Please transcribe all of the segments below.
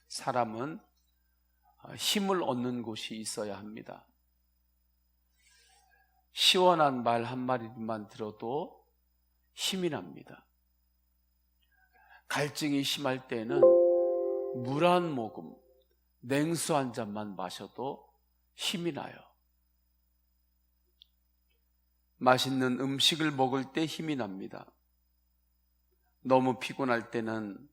사람은 힘을 얻는 곳이 있어야 합니다. 시원한 말 한마디만 들어도 힘이 납니다. 갈증이 심할 때는 물 한 모금, 냉수 한 잔만 마셔도 힘이 나요. 맛있는 음식을 먹을 때 힘이 납니다. 너무 피곤할 때는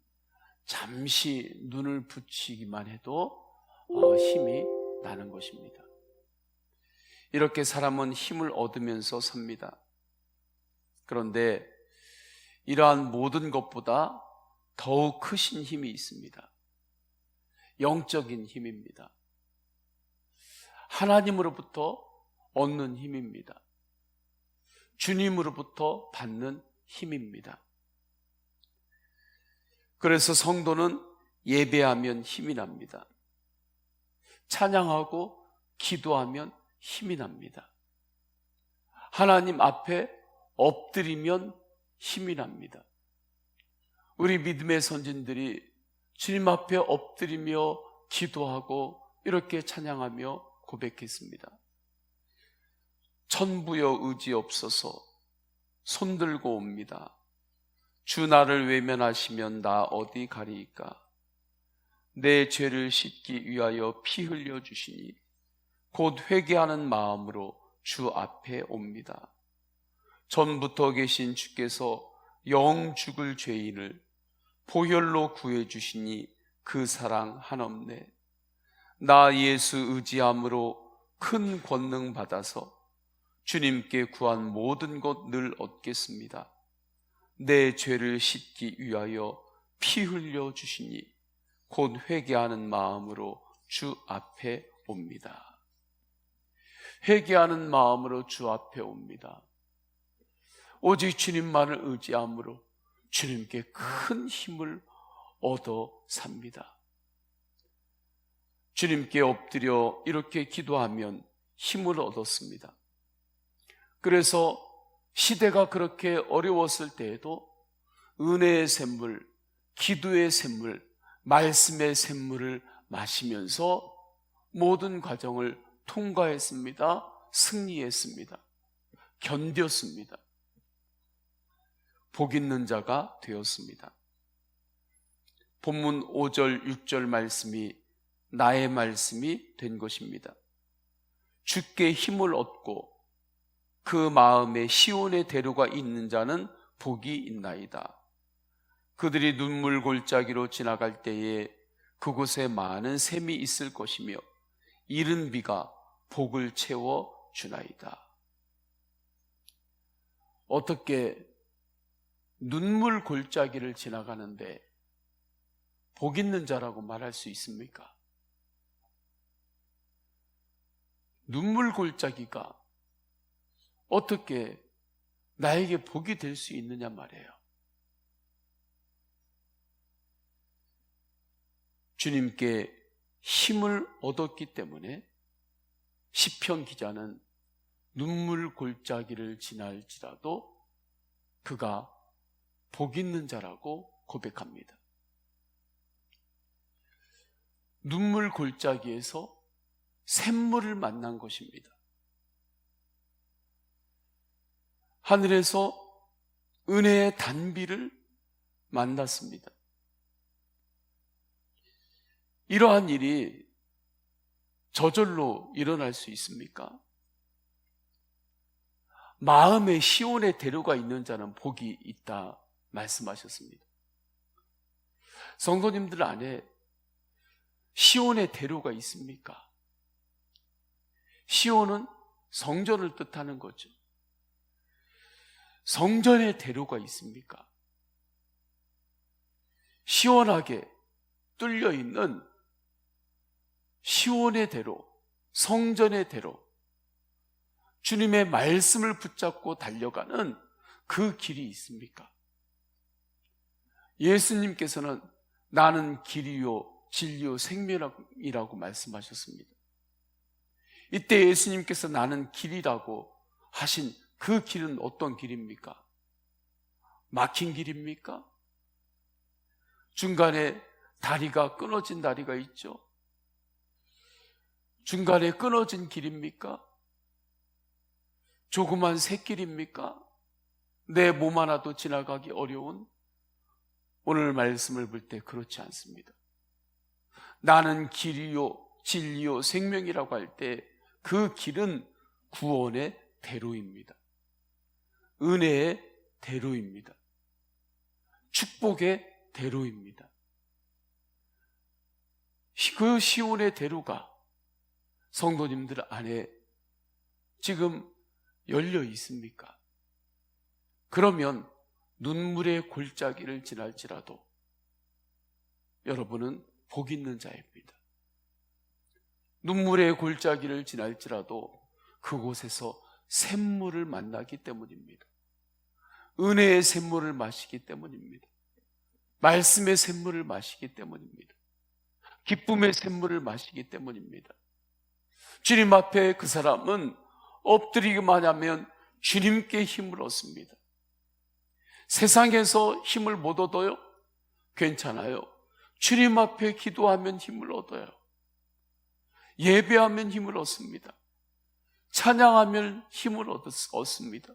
잠시 눈을 붙이기만 해도 힘이 나는 것입니다. 이렇게 사람은 힘을 얻으면서 삽니다. 그런데 이러한 모든 것보다 더욱 크신 힘이 있습니다. 영적인 힘입니다. 하나님으로부터 얻는 힘입니다. 주님으로부터 받는 힘입니다. 그래서 성도는 예배하면 힘이 납니다. 찬양하고 기도하면 힘이 납니다. 하나님 앞에 엎드리면 힘이 납니다. 우리 믿음의 선진들이 주님 앞에 엎드리며 기도하고 이렇게 찬양하며 고백했습니다. 천부여 의지없어서 손들고 옵니다. 주 나를 외면하시면 나 어디 가리이까. 내 죄를 씻기 위하여 피 흘려 주시니 곧 회개하는 마음으로 주 앞에 옵니다. 전부터 계신 주께서 영 죽을 죄인을 보혈로 구해 주시니 그 사랑 한없네. 나 예수 의지함으로 큰 권능 받아서 주님께 구한 모든 것 늘 얻겠습니다. 내 죄를 씻기 위하여 피 흘려 주시니 곧 회개하는 마음으로 주 앞에 옵니다. 회개하는 마음으로 주 앞에 옵니다. 오직 주님만을 의지함으로 주님께 큰 힘을 얻어 삽니다. 주님께 엎드려 이렇게 기도하면 힘을 얻었습니다. 그래서 시대가 그렇게 어려웠을 때에도 은혜의 샘물, 기도의 샘물, 말씀의 샘물을 마시면서 모든 과정을 통과했습니다. 승리했습니다. 견뎠습니다. 복 있는 자가 되었습니다. 본문 5절, 6절 말씀이 나의 말씀이 된 것입니다. 주께 힘을 얻고 그 마음에 시온의 대로가 있는 자는 복이 있나이다. 그들이 눈물 골짜기로 지나갈 때에 그곳에 많은 샘이 있을 것이며 이른 비가 복을 채워 주나이다. 어떻게 눈물 골짜기를 지나가는데 복 있는 자라고 말할 수 있습니까? 눈물 골짜기가 어떻게 나에게 복이 될 수 있느냐 말이에요. 주님께 힘을 얻었기 때문에 시편 기자는 눈물 골짜기를 지날지라도 그가 복 있는 자라고 고백합니다. 눈물 골짜기에서 샘물을 만난 것입니다. 하늘에서 은혜의 단비를 만났습니다. 이러한 일이 저절로 일어날 수 있습니까? 마음에 시온의 대로가 있는 자는 복이 있다 말씀하셨습니다. 성도님들 안에 시온의 대로가 있습니까? 시온은 성전을 뜻하는 거죠. 성전의 대로가 있습니까? 시원하게 뚫려 있는 시온의 대로, 성전의 대로, 주님의 말씀을 붙잡고 달려가는 그 길이 있습니까? 예수님께서는 나는 길이요 진리요 생명이라고 말씀하셨습니다. 이때 예수님께서 나는 길이라고 하신 그 길은 어떤 길입니까? 막힌 길입니까? 중간에 다리가 끊어진 다리가 있죠. 중간에 끊어진 길입니까? 조그만 샛길입니까? 내 몸 하나도 지나가기 어려운? 오늘 말씀을 볼 때 그렇지 않습니다. 나는 길이요 진리요 생명이라고 할 때 그 길은 구원의 대로입니다. 은혜의 대로입니다. 축복의 대로입니다. 그 시온의 대로가 성도님들 안에 지금 열려 있습니까? 그러면 눈물의 골짜기를 지날지라도 여러분은 복 있는 자입니다. 눈물의 골짜기를 지날지라도 그곳에서 샘물을 만나기 때문입니다. 은혜의 샘물을 마시기 때문입니다. 말씀의 샘물을 마시기 때문입니다. 기쁨의 샘물을 마시기 때문입니다. 주님 앞에 그 사람은 엎드리기만 하면 주님께 힘을 얻습니다. 세상에서 힘을 못 얻어요? 괜찮아요. 주님 앞에 기도하면 힘을 얻어요. 예배하면 힘을 얻습니다. 찬양하면 힘을 얻습니다.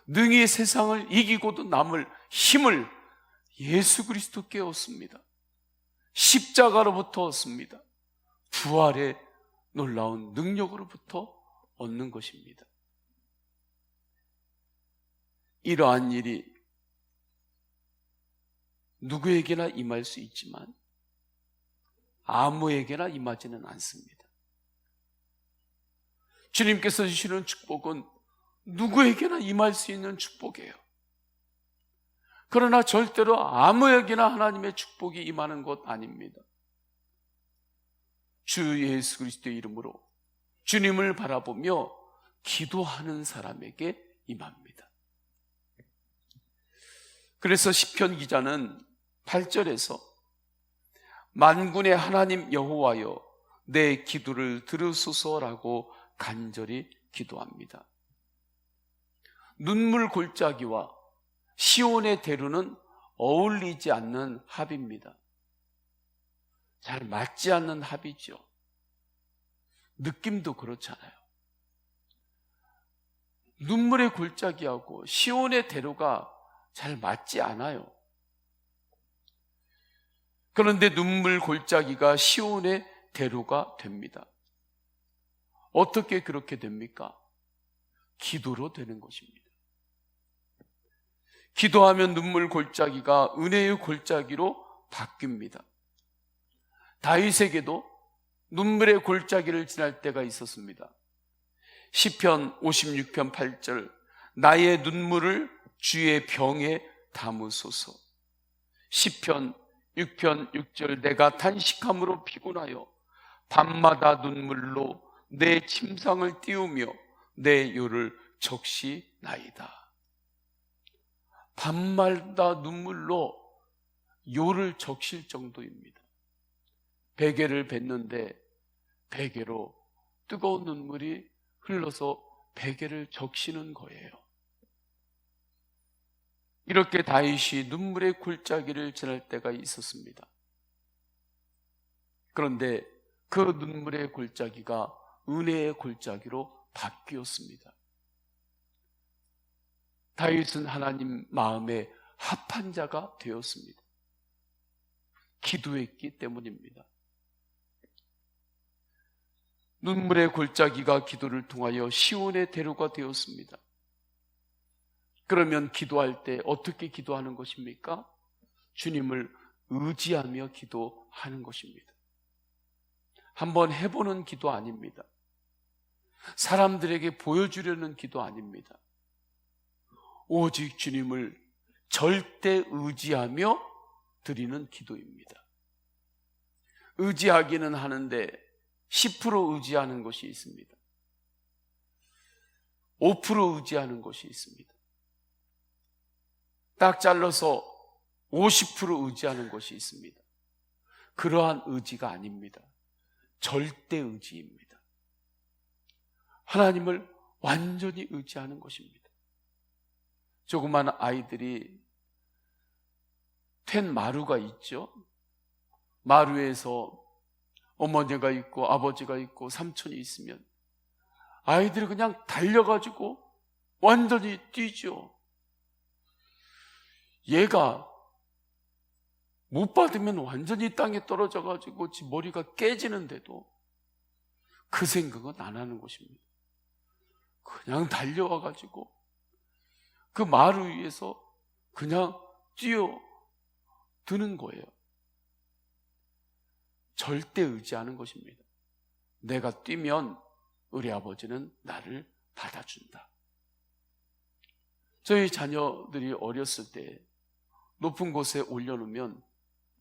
능히 세상을 이기고도 남을 힘을 예수 그리스도께 얻습니다. 십자가로부터 얻습니다. 부활의 놀라운 능력으로부터 얻는 것입니다. 이러한 일이 누구에게나 임할 수 있지만 아무에게나 임하지는 않습니다. 주님께서 주시는 축복은 누구에게나 임할 수 있는 축복이에요. 그러나 절대로 아무에게나 하나님의 축복이 임하는 것 아닙니다. 주 예수 그리스도의 이름으로 주님을 바라보며 기도하는 사람에게 임합니다. 그래서 시편 기자는 8절에서 만군의 하나님 여호와여 내 기도를 들으소서라고 간절히 기도합니다. 눈물 골짜기와 시온의 대로는 어울리지 않는 합입니다. 잘 맞지 않는 합이죠. 느낌도 그렇잖아요. 눈물의 골짜기하고 시온의 대로가 잘 맞지 않아요. 그런데 눈물 골짜기가 시온의 대로가 됩니다. 어떻게 그렇게 됩니까? 기도로 되는 것입니다. 기도하면 눈물 골짜기가 은혜의 골짜기로 바뀝니다. 다윗에게도 눈물의 골짜기를 지날 때가 있었습니다. 시편 56편 8절 나의 눈물을 주의 병에 담으소서. 시편 6편 6절 내가 탄식함으로 피곤하여 밤마다 눈물로 내 침상을 띄우며 내 요를 적시나이다. 밤마다 눈물로 요를 적실 정도입니다. 베개를 뱉는데 베개로 뜨거운 눈물이 흘러서 베개를 적시는 거예요. 이렇게 다윗이 눈물의 골짜기를 지날 때가 있었습니다. 그런데 그 눈물의 골짜기가 은혜의 골짜기로 바뀌었습니다. 다윗은 하나님 마음에 합한 자가 되었습니다. 기도했기 때문입니다. 눈물의 골짜기가 기도를 통하여 시온의 대로가 되었습니다. 그러면 기도할 때 어떻게 기도하는 것입니까? 주님을 의지하며 기도하는 것입니다. 한번 해보는 기도 아닙니다. 사람들에게 보여주려는 기도 아닙니다. 오직 주님을 절대 의지하며 드리는 기도입니다. 의지하기는 하는데 10% 의지하는 것이 있습니다. 5% 의지하는 것이 있습니다. 딱 잘라서 50% 의지하는 것이 있습니다. 그러한 의지가 아닙니다. 절대 의지입니다. 하나님을 완전히 의지하는 것입니다. 조그마한 아이들이 텐 마루가 있죠. 마루에서 어머니가 있고 아버지가 있고 삼촌이 있으면 아이들이 그냥 달려가지고 완전히 뛰죠. 얘가 못 받으면 완전히 땅에 떨어져가지고 지 머리가 깨지는데도 그 생각은 안 하는 것입니다. 그냥 달려와가지고 그 마루 위에서 그냥 뛰어드는 거예요. 절대 의지하는 것입니다. 내가 뛰면 우리 아버지는 나를 받아준다. 저희 자녀들이 어렸을 때 높은 곳에 올려놓으면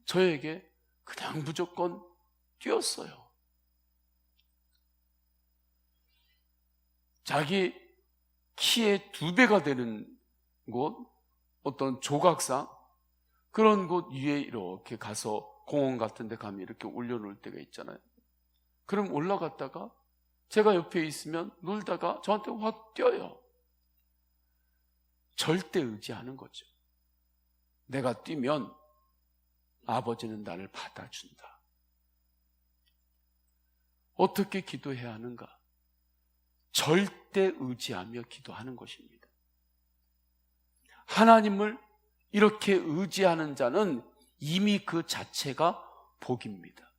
저에게 그냥 무조건 뛰었어요. 자기 키의 2배가 되는 곳, 어떤 조각상 그런 곳 위에 이렇게 가서 공원 같은 데 가면 이렇게 올려놓을 때가 있잖아요. 그럼 올라갔다가 제가 옆에 있으면 놀다가 저한테 확 뛰어요. 절대 의지하는 거죠. 내가 뛰면 아버지는 나를 받아준다. 어떻게 기도해야 하는가? 절대 의지하며 기도하는 것입니다. 하나님을 이렇게 의지하는 자는 이미 그 자체가 복입니다.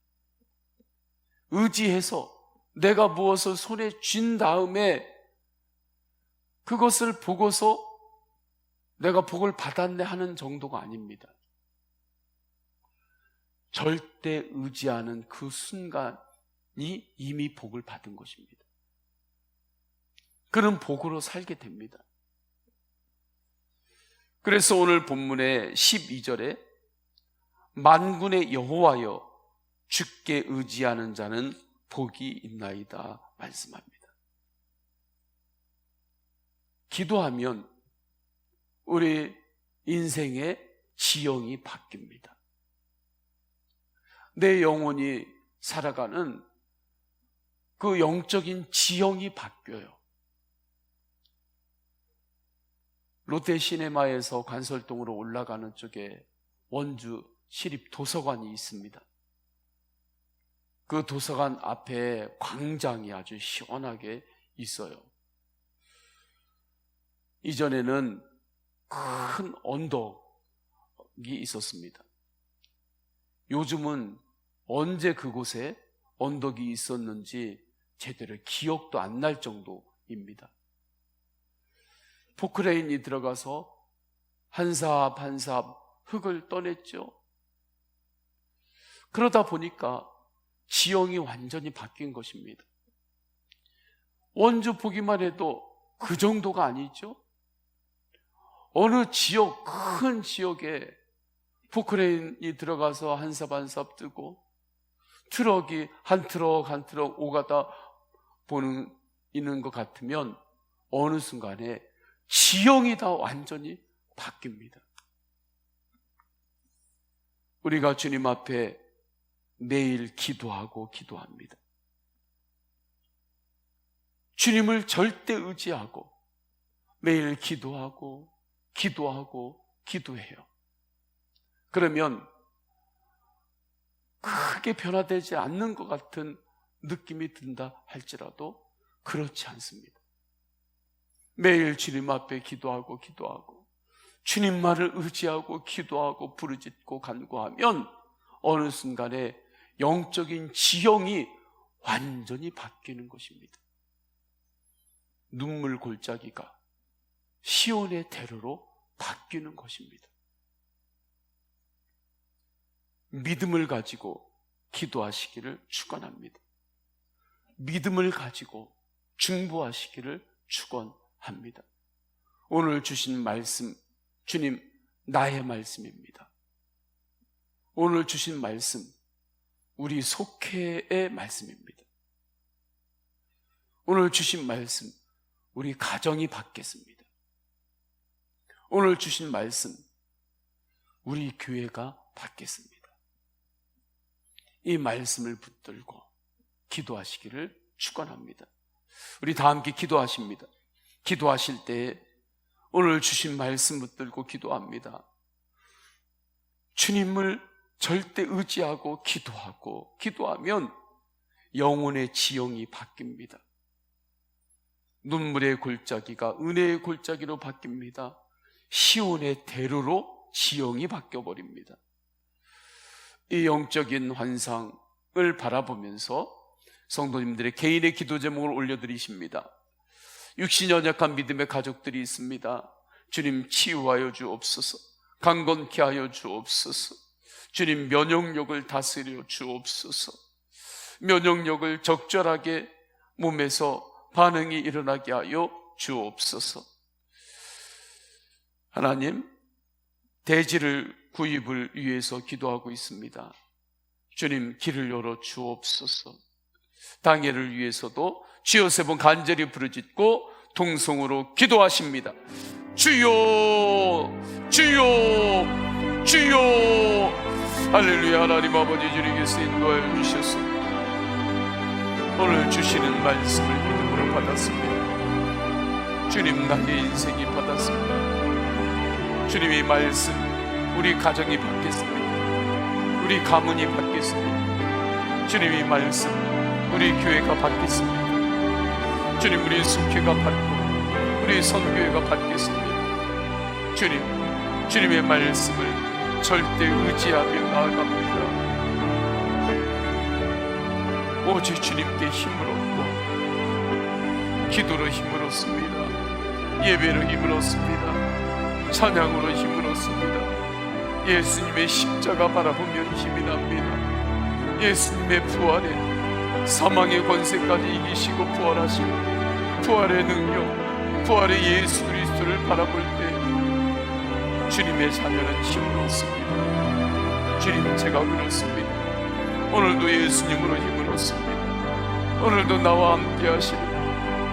의지해서 내가 무엇을 손에 쥔 다음에 그것을 보고서 내가 복을 받았네 하는 정도가 아닙니다. 절대 의지하는 그 순간이 이미 복을 받은 것입니다. 그런 복으로 살게 됩니다. 그래서 오늘 본문의 12절에 만군의 여호와여 주께 의지하는 자는 복이 있나이다 말씀합니다. 기도하면 우리 인생의 지형이 바뀝니다. 내 영혼이 살아가는 그 영적인 지형이 바뀌어요. 롯데시네마에서 관설동으로 올라가는 쪽에 원주 시립 도서관이 있습니다. 그 도서관 앞에 광장이 아주 시원하게 있어요. 이전에는 큰 언덕이 있었습니다. 요즘은 언제 그곳에 언덕이 있었는지 제대로 기억도 안 날 정도입니다. 포크레인이 들어가서 한 사압 한 사압 흙을 떠냈죠. 그러다 보니까 지형이 완전히 바뀐 것입니다. 원주 보기만 해도 그 정도가 아니죠. 어느 지역, 큰 지역에 포크레인이 들어가서 한 사압 한 사압 뜨고 트럭이 한 트럭 한 트럭 오가다 있는 것 같으면 어느 순간에 지형이 다 완전히 바뀝니다. 우리가 주님 앞에 매일 기도하고 기도합니다. 주님을 절대 의지하고 매일 기도하고 기도해요. 그러면 크게 변화되지 않는 것 같은 느낌이 든다 할지라도 그렇지 않습니다. 매일 주님 앞에 기도하고 주님만을 의지하고 기도하고 부르짖고 간구하면 어느 순간에 영적인 지형이 완전히 바뀌는 것입니다. 눈물 골짜기가 시온의 대로로 바뀌는 것입니다. 믿음을 가지고 기도하시기를 축원합니다. 믿음을 가지고 중보하시기를 축원합니다. 오늘 주신 말씀, 주님 나의 말씀입니다. 오늘 주신 말씀, 우리 속회의 말씀입니다. 오늘 주신 말씀, 우리 가정이 바뀌었습니다. 오늘 주신 말씀, 우리 교회가 바뀌었습니다. 이 말씀을 붙들고 기도하시기를 축원합니다. 우리 다 함께 기도하십니다. 기도하실 때 오늘 주신 말씀 붙들고 기도합니다. 주님을 절대 의지하고 기도하면 영혼의 지형이 바뀝니다. 눈물의 골짜기가 은혜의 골짜기로 바뀝니다. 시온의 대로로 지형이 바뀌어버립니다. 이 영적인 환상을 바라보면서 성도님들의 개인의 기도 제목을 올려드리십니다. 육신이 연약한 믿음의 가족들이 있습니다. 주님, 치유하여 주옵소서. 강건케 하여 주옵소서. 주님, 면역력을 다스려 주옵소서. 면역력을 적절하게 몸에서 반응이 일어나게 하여 주옵소서. 하나님, 대지를 구입을 위해서 기도하고 있습니다. 주님, 길을 열어 주옵소서. 당해를 위해서도 주여 세 번 간절히 부르짖고 동성으로 기도하십니다. 주여, 주여, 주여. 할렐루야. 하나님 아버지, 주님께서 인도하여 주셔서 오늘 주시는 말씀을 믿음으로 받았습니다. 주님, 나의 인생이 받았습니다. 주님의 말씀, 우리 가정이 바뀌었습니다. 우리 가문이 바뀌었습니다. 주님의 말씀, 우리 교회가 바뀌었습니다. 주님, 우리 숙회가 바뀌고 우리 선교회가 바뀌었습니다. 주님, 주님의 말씀을 절대 의지하며 나아갑니다. 오직 주님께 힘을 얻고 기도로 힘을 얻습니다. 예배로 힘을 얻습니다. 찬양으로 힘을 얻습니다. 예수님의 십자가 바라보면 힘이 납니다. 예수님의 부활에 사망의 권세까지 이기시고 부활하신 부활의 능력, 부활의 예수 그리스도를 바라볼 때 주님의 자녀는 힘을 얻습니다. 주님, 제가 그렇습니다. 오늘도 예수님으로 힘을 얻습니다. 오늘도 나와 함께 하시는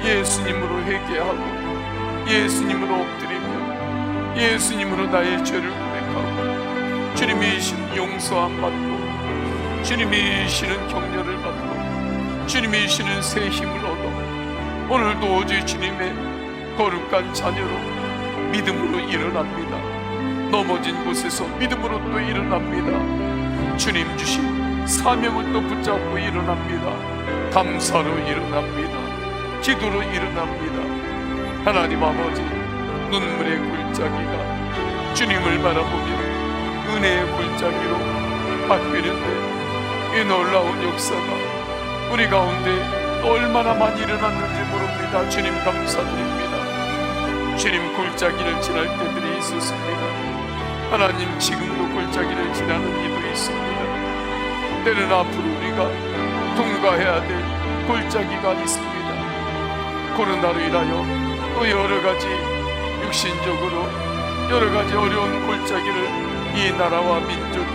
예수님으로 회개하고 예수님으로 엎드리며 예수님으로 나의 죄를 고백하고 주님이 이신 용서함 받고 주님이 이시는 격려를 받고 주님이 이시는 새 힘을 얻어 오늘도 오직 주님의 거룩한 자녀로 믿음으로 일어납니다. 넘어진 곳에서 믿음으로 또 일어납니다. 주님 주신 사명을 또 붙잡고 일어납니다. 감사로 일어납니다. 기도로 일어납니다. 하나님 아버지, 눈물의 골짜기가 주님을 바라보며 은혜의 골짜기로 바뀌는데 이 놀라운 역사가 우리 가운데 얼마나 많이 일어났는지 모릅니다. 주님, 감사드립니다. 주님, 골짜기를 지날 때들이 있었습니다. 하나님, 지금도 골짜기를 지나는 이도 있습니다. 때는 앞으로 우리가 통과해야 될 골짜기가 있습니다. 코로나로 인하여 또 여러가지 육신적으로 여러가지 어려운 골짜기를 이 나라와 민족이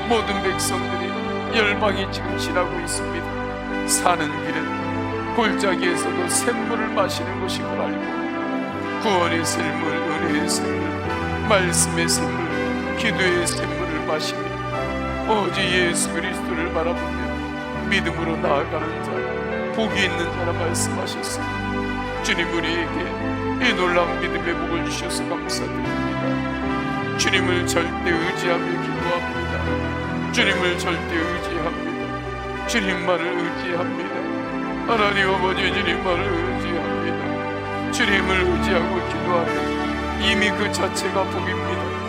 모든 백성들이 열방이 지금 지나고 있습니다. 사는 길은 골짜기에서도 샘물을 마시는 것인 걸 알고 구원의 샘물, 은혜의 샘물, 말씀의 샘물, 기도의 샘물을 마시며 오직 예수 그리스도를 바라보며 믿음으로 나아가는 자, 복이 있는 자라 말씀하셨습니다. 주님, 우리에게 이 놀라운 믿음의 복을 주셔서 감사드립니다. 주님을 절대 의지하며 기도합니다. 주님을 절대 의지합니다. 주님만을 의지합니다. 하나님 아버지, 주님만을 의지합니다. 주님을 의지하고 기도하면 이미 그 자체가 복입니다.